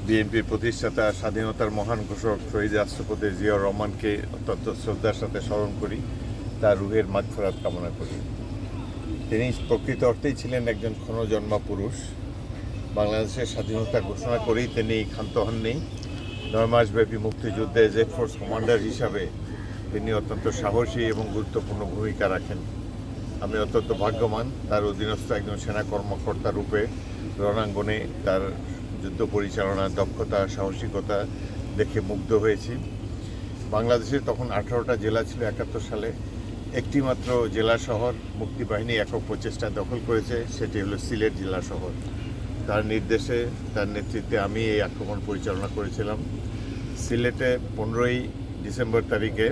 বিএনপির প্রতিষ্ঠাতা স্বাধীনতার মহান ঘোষক শহীদ রাষ্ট্রপতি জিয়াউর রহমানকে অত্যন্ত শ্রদ্ধার সাথে স্মরণ করি, তার রুহের মাগফিরাত কামনা করি। তিনি প্রকৃত অর্থেই ছিলেন একজন ক্ষণজন্মা পুরুষ। বাংলাদেশের স্বাধীনতা ঘোষণা করেই তিনি ক্ষান্ত হননি। 9 মাসব্যাপী মুক্তিযুদ্ধে জেড ফোর্স কমান্ডার হিসাবে তিনি অত্যন্ত সাহসী এবং গুরুত্বপূর্ণ ভূমিকা রাখেন। আমি অত্যন্ত ভাগ্যবান তার অধীনস্থ একজন সেনা কর্মকর্তা রূপে রণাঙ্গনে তার যুদ্ধ পরিচালনার দক্ষতা, সাহসিকতা দেখে মুগ্ধ হয়েছি। বাংলাদেশে তখন 18টা জেলা ছিল 71 সালে। একটি মাত্র জেলা শহর মুক্তিবাহিনী একক প্রচেষ্টায় দখল করেছে, সেটি হলো সিলেট জেলা শহর। তার নির্দেশে, তার নেতৃত্বে আমি এই আক্রমণ পরিচালনা করেছিলাম। সিলেটে 15ই ডিসেম্বর তারিখে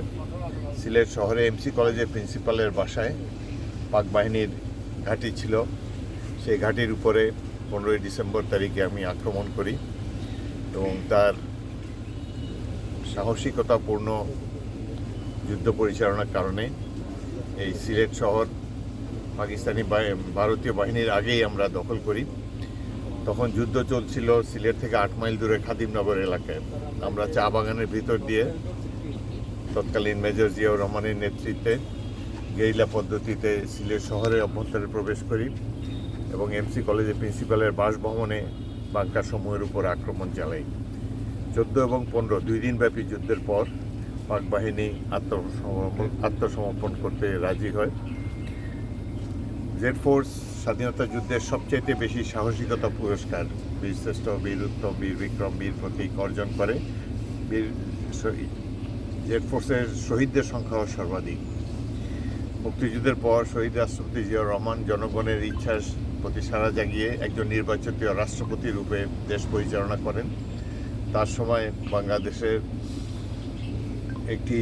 সিলেট শহরে এমসি কলেজের প্রিন্সিপালের বাসায় পাক বাহিনীর ঘাঁটি ছিল। সেই ঘাঁটির উপরে 15ই ডিসেম্বর তারিখে আমি আক্রমণ করি এবং তার সাহসিকতাপূর্ণ যুদ্ধ পরিচালনার কারণে এই সিলেট শহর ভারতীয় বাহিনীর আগেই আমরা দখল করি। তখন যুদ্ধ চলছিল সিলেট থেকে 8 মাইল দূরে খাদিমনগর এলাকায়। আমরা চা বাগানের ভিতর দিয়ে তৎকালীন মেজর জিয়াউর রহমানের নেতৃত্বে গেরিলা পদ্ধতিতে সিলেট শহরের অভ্যন্তরে প্রবেশ করি এবং এমসি কলেজের প্রিন্সিপালের বাসভবনে বাংকার সমূহের উপর আক্রমণ চালাই। 14 এবং 15 2 দিনব্যাপী যুদ্ধের পর পাক বাহিনী আত্মসমর্পণ করতে রাজি হয়। জেড ফোর্স স্বাধীনতা যুদ্ধের সবচেয়ে বেশি সাহসিকতা পুরস্কার বীরশ্রেষ্ঠ, বীর উত্তম, বীর বিক্রম, বীর প্রতীক অর্জন করে। জেড ফোর্সের শহীদদের সংখ্যাও সর্বাধিক। মুক্তিযুদ্ধের পর শহীদ রাষ্ট্রপতি জিয়াউর রহমান জনগণের ইচ্ছার প্রতি সাড়া জাগিয়ে একজন নির্বাচিত রাষ্ট্রপতি রূপে দেশ পরিচালনা করেন। তার সময় বাংলাদেশের একটি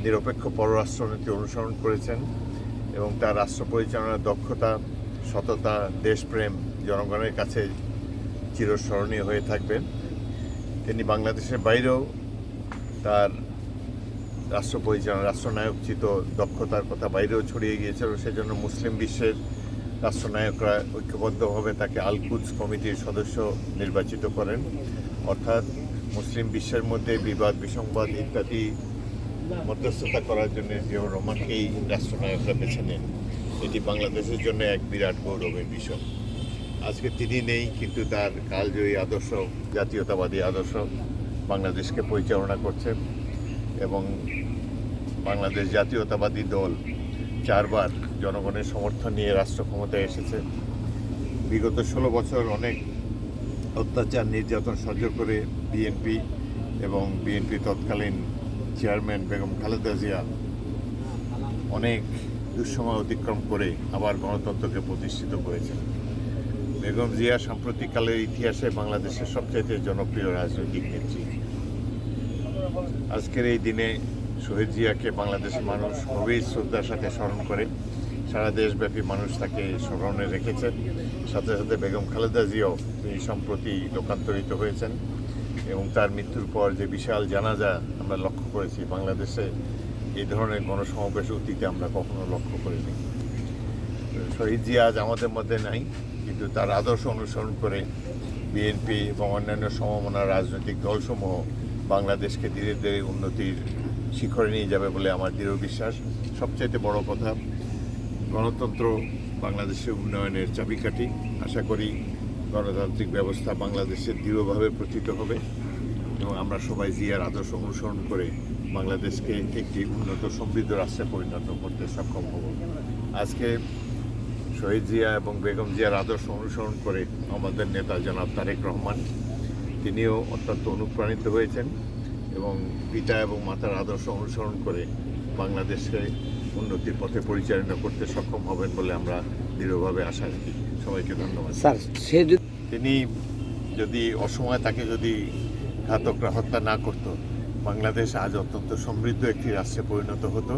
নিরপেক্ষ পররাষ্ট্রনীতি অনুসরণ করেছেন এবং তার রাষ্ট্র পরিচালনার দক্ষতা, সততা, দেশপ্রেম জনগণের কাছে চিরস্মরণীয় হয়ে থাকবেন। তিনি বাংলাদেশের বাইরেও তার রাষ্ট্র পরিচালনা, রাষ্ট্রনায়কচিত দক্ষতার কথা বাইরেও ছড়িয়ে গিয়েছিল। সেজন্য মুসলিম বিশ্বের রাষ্ট্রনায়করা ঐক্যবদ্ধভাবে তাকে আল কুদস কমিটির সদস্য নির্বাচিত করেন। অর্থাৎ মুসলিম বিশ্বের মধ্যে বিবাদ, বিসংবাদ ইত্যাদি মধ্যস্থতা করার জন্য জিয়াউর রহমানকেই রাষ্ট্রনায়করা বেছে নেন। এটি বাংলাদেশের জন্য এক বিরাট গৌরবের বিষয়। আজকে তিনি নেই, কিন্তু তার কালজয়ী আদর্শ, জাতীয়তাবাদী আদর্শ বাংলাদেশকে পরিচালনা করছে এবং বাংলাদেশ জাতীয়তাবাদী দল 4 বার জনগণের সমর্থন নিয়ে রাষ্ট্র ক্ষমতায় এসেছে। বিগত 16 বছর অনেক অত্যাচার, নির্যাতন সহ্য করে বিএনপি এবং বিএনপি তৎকালীন চেয়ারম্যান বেগম খালেদা জিয়া অনেক দুঃসময় অতিক্রম করে আবার গণতন্ত্রকে প্রতিষ্ঠিত করেছেন। বেগম জিয়া সাম্প্রতিককালের ইতিহাসে বাংলাদেশের সবচেয়ে জনপ্রিয় রাজনৈতিক নেত্রী। আজকের এই দিনে শহীদ জিয়াকে বাংলাদেশের মানুষ গভীর শ্রদ্ধার সাথে স্মরণ করে। সারা দেশব্যাপী মানুষ তাকে স্মরণে রেখেছেন। সাথে সাথে বেগম খালেদা জিয়াও তিনি সম্প্রতি লোকান্তরিত হয়েছেন এবং তার মৃত্যুর পর যে বিশাল জানাজা আমরা লক্ষ্য করেছি, বাংলাদেশে এই ধরনের গণসমাবেশ অতীতে আমরা কখনো লক্ষ্য করিনি। শহীদ জিয়া আজ আমাদের মধ্যে নাই, কিন্তু তার আদর্শ অনুসরণ করে বিএনপি এবং অন্যান্য সমমনা রাজনৈতিক দলসমূহ বাংলাদেশকে ধীরে ধীরে উন্নতির শিখরে নিয়ে যাবে বলে আমার দৃঢ় বিশ্বাস। সবচাইতে বড় কথা, গণতন্ত্র বাংলাদেশের উন্নয়নের চাবিকাঠি। আশা করি গণতান্ত্রিক ব্যবস্থা বাংলাদেশে দৃঢ়ভাবে প্রতিষ্ঠিত হবে এবং আমরা সবাই জিয়ার আদর্শ অনুসরণ করে বাংলাদেশকে একটি উন্নত সমৃদ্ধ রাষ্ট্রে পরিণত করতে সক্ষম হব। আজকে শহীদ জিয়া এবং বেগম জিয়ার আদর্শ অনুসরণ করে আমাদের নেতা জনাব তারেক রহমান, তিনিও অত্যন্ত অনুপ্রাণিত হয়েছেন এবং পিতা এবং মাতার আদর্শ অনুসরণ করে বাংলাদেশকে উন্নতির পথে পরিচালনা করতে সক্ষম হবেন বলে আমরা দৃঢ়ভাবে আশা রাখি। সবাইকে ধন্যবাদ। স্যার, তিনি যদি অসময়ে তাকে যদি ঘাতকরা হত্যা না করত, বাংলাদেশ আজ অত্যন্ত সমৃদ্ধ একটি রাষ্ট্রে পরিণত হতো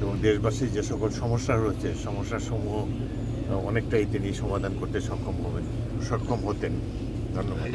এবং দেশবাসীর যে সকল সমস্যা রয়েছে, সমস্যাসমূহ অনেকটাই তিনি সমাধান করতে সক্ষম হতেন। ধন্যবাদ।